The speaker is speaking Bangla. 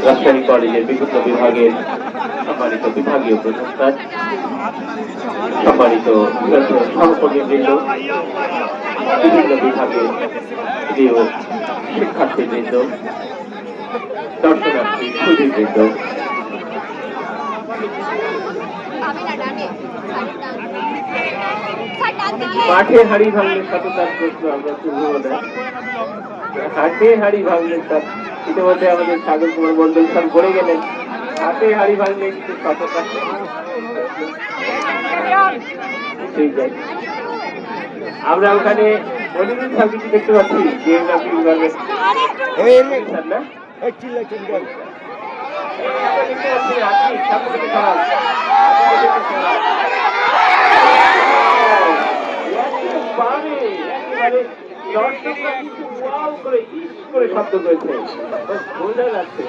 রাজশাহী কলেজের বিভিন্ন বিভাগের সম্মানিত বিভাগীয় প্রশাসক, সম্মানিত সহকর্মীবৃন্দ, বিভিন্ন বিভাগের প্রিয় শিক্ষার্থীবৃন্দ, দর্শনার্থী সুধীবৃন্দ, মাঠে হাড়ি ভাঙলে সততার প্রশ্ন আমরা শুরু হলে হাটে হাড়ি ভাঙলে তার ইতিমধ্যে আমাদের সাগর কুমার মন্ডল স্যার বলে গেলেন হাটে হাড়ি ভাঙলে কিন্তু সততা আমরা ওখানে মনিরুল স্যার কিছু দেখতে পাচ্ছি জিওগ্রাফি বিভাগের স্যার না দর্শকরা কিন্তু ওয়াও করে ইস করে শব্দ করেছে বোঝা যাচ্ছে।